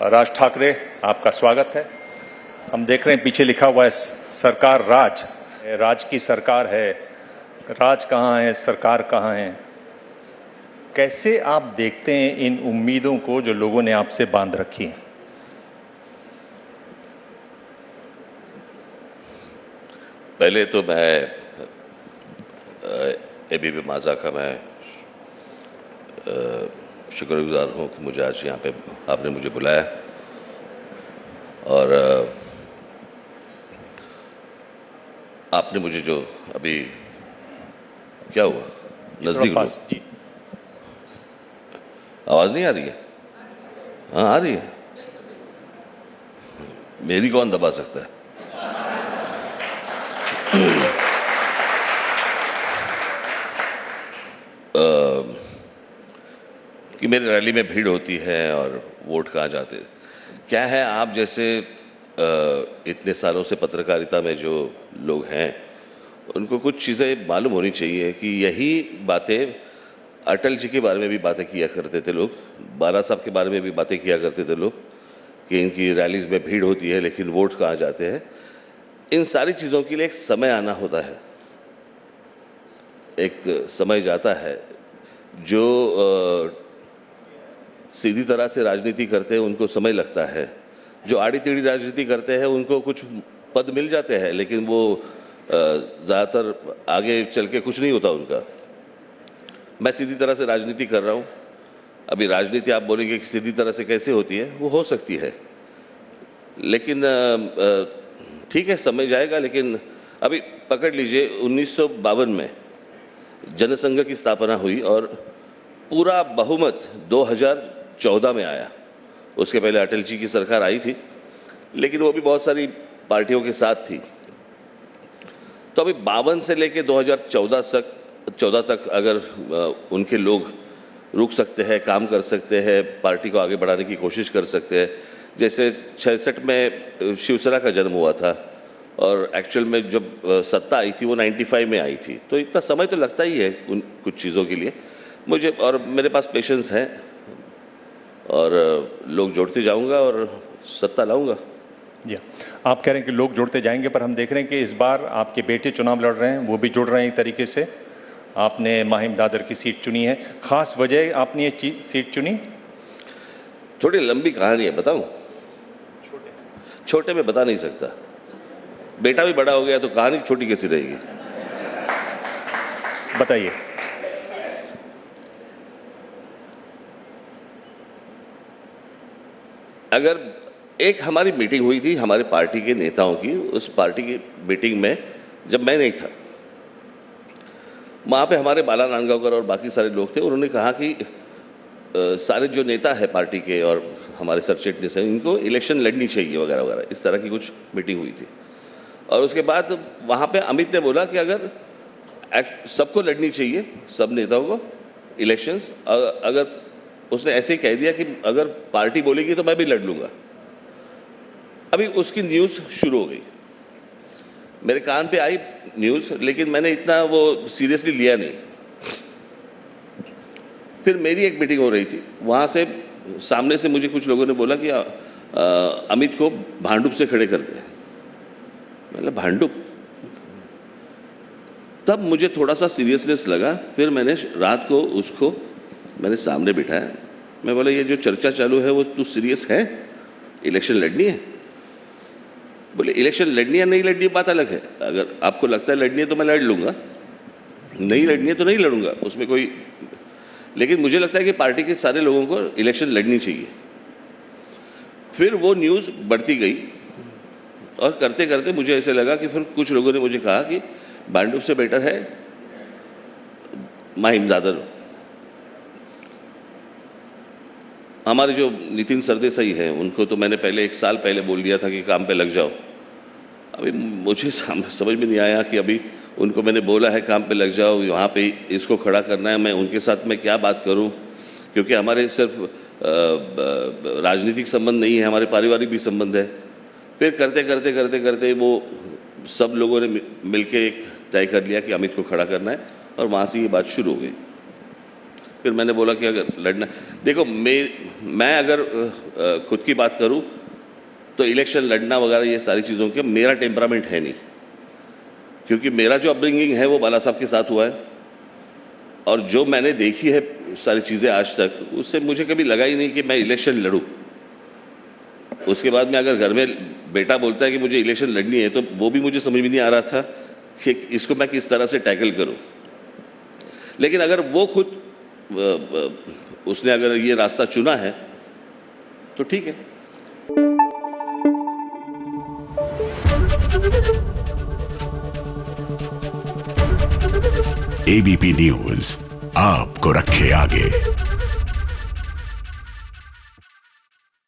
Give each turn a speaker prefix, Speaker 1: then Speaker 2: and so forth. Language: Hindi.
Speaker 1: राज ठाकरे, आपका स्वागत है। हम देख रहे हैं पीछे लिखा हुआ है सरकार राज, राज की सरकार है, राज कहाँ है, सरकार कहाँ है। कैसे आप देखते हैं इन उम्मीदों को जो लोगों ने आपसे बांध रखी हैं?
Speaker 2: पहले तो मैं एबीपी माझा का मैं शुक्रगुजार हूं कि मुझे आज यहाँ पे आपने मुझे बुलाया और आपने मुझे जो अभी क्या हुआ नजदीक
Speaker 1: जी,
Speaker 2: आवाज नहीं आ रही है? हाँ आ रही है। मेरी कौन दबा सकता है? कि मेरी रैली में भीड़ होती है और वोट कहाँ जाते हैं। क्या है, आप जैसे इतने सालों से पत्रकारिता में जो लोग हैं उनको कुछ चीजें मालूम होनी चाहिए कि यही बातें अटल जी के बारे में भी बातें किया करते थे लोग, बाला साहब के बारे में भी बातें किया करते थे लोग कि इनकी रैलीज में भीड़ होती है लेकिन वोट कहाँ जाते हैं। इन सारी चीजों के लिए एक समय आना होता है, एक समय जाता है। जो सीधी तरह से राजनीति करते हैं उनको समय लगता है, जो आड़ी टेढ़ी राजनीति करते हैं उनको कुछ पद मिल जाते हैं लेकिन वो ज्यादातर आगे चल के कुछ नहीं होता उनका। मैं सीधी तरह से राजनीति कर रहा हूं। अभी राजनीति आप बोलेंगे कि सीधी तरह से कैसे होती है, वो हो सकती है लेकिन ठीक है, समय जाएगा। लेकिन अभी पकड़ लीजिए 1952 में जनसंघ की स्थापना हुई और पूरा बहुमत 2014 में आया। उसके पहले अटल जी की सरकार आई थी लेकिन वो भी बहुत सारी पार्टियों के साथ थी। तो अभी 52 से लेकर 2014 तक अगर उनके लोग रुक सकते हैं, काम कर सकते हैं, पार्टी को आगे बढ़ाने की कोशिश कर सकते हैं। जैसे 66 में शिवसेना का जन्म हुआ था और एक्चुअल में जब सत्ता आई थी वो 95 में आई थी, तो इतना समय तो लगता ही है उन कुछ चीज़ों के लिए। मुझे और मेरे पास पेशेंस है और लोग जोड़ते जाऊंगा और सत्ता लाऊंगा।
Speaker 1: जी, आप कह रहे हैं कि लोग जोड़ते जाएंगे, पर हम देख रहे हैं कि इस बार आपके बेटे चुनाव लड़ रहे हैं, वो भी जुड़ रहे हैं एक तरीके से। आपने माहिम दादर की सीट चुनी है, खास वजह आपने ये सीट चुनी?
Speaker 2: थोड़ी लंबी कहानी है, बताऊं? छोटे में बता नहीं सकता। बेटा भी बड़ा हो गया तो कहानी छोटी कैसी रहेगी?
Speaker 1: बताइए।
Speaker 2: अगर एक हमारी मीटिंग हुई थी हमारे पार्टी के नेताओं की, उस पार्टी की मीटिंग में जब मैं नहीं था, वहां पे हमारे बाला नांदगांवकर और बाकी सारे लोग थे। उन्होंने कहा कि सारे जो नेता है पार्टी के और हमारे सरचेटनीस हैं, इनको इलेक्शन लड़नी चाहिए वगैरह वगैरह, इस तरह की कुछ मीटिंग हुई थी। और उसके बाद वहां पे अमित ने बोला कि अगर सबको लड़नी चाहिए, सब नेताओं को इलेक्शंस, अगर उसने ऐसे ही कह दिया कि अगर पार्टी बोलेगी तो मैं भी लड़ लूंगा। अभी उसकी न्यूज शुरू हो गई, मेरे कान पे आई न्यूज, लेकिन मैंने इतना वो सीरियसली लिया नहीं। फिर मेरी एक मीटिंग हो रही थी, वहां से सामने से मुझे कुछ लोगों ने बोला कि अमित को भांडुप से खड़े कर दे। मतलब भांडुप? तब मुझे थोड़ा सा सीरियसनेस लगा। फिर मैंने रात को उसको मैंने सामने बिठाया। मैं बोला, ये जो चर्चा चालू है वो तू सीरियस है? इलेक्शन लड़नी है? बोले इलेक्शन लड़नी है नहीं लड़नी बात अलग है, अगर आपको लगता है लड़नी है तो मैं लड़ लूंगा, नहीं लड़नी है तो नहीं लड़ूंगा, उसमें कोई। लेकिन मुझे लगता है कि पार्टी के सारे लोगों को इलेक्शन लड़नी चाहिए। फिर वो न्यूज बढ़ती गई और करते करते मुझे ऐसे लगा कि फिर कुछ लोगों ने मुझे कहा कि भांडुप से बेटर है माहिम दादर। हमारे जो नितिन सरदेसाई हैं उनको तो मैंने पहले 1 साल पहले बोल दिया था कि काम पे लग जाओ। अभी मुझे समझ में नहीं आया कि अभी उनको मैंने बोला है काम पे लग जाओ, वहां पे इसको खड़ा करना है, मैं उनके साथ में क्या बात करूं? क्योंकि हमारे सिर्फ राजनीतिक संबंध नहीं है, हमारे पारिवारिक भी संबंध है। फिर करते करते करते करते वो सब लोगों ने मिलकर एक तय कर लिया कि अमित को खड़ा करना है और वहां से ये बात शुरू हो गई। फिर मैंने बोला कि अगर लड़ना, देखो मैं अगर खुद की बात करूं तो इलेक्शन लड़ना वगैरह ये सारी चीज़ों के मेरा टेम्परामेंट है नहीं, क्योंकि मेरा जो अपब्रिंगिंग है वो बाला साहब के साथ हुआ है और जो मैंने देखी है सारी चीज़ें आज तक, उससे मुझे कभी लगा ही नहीं कि मैं इलेक्शन लड़ूं। उसके बाद में अगर घर में बेटा बोलता है कि मुझे इलेक्शन लड़नी है, तो वो भी मुझे समझ में नहीं आ रहा था कि इसको मैं किस तरह से टैकल करूं। लेकिन अगर वो खुद उसने अगर ये रास्ता चुना है तो ठीक है।
Speaker 3: एबीपी न्यूज आपको रखे आगे।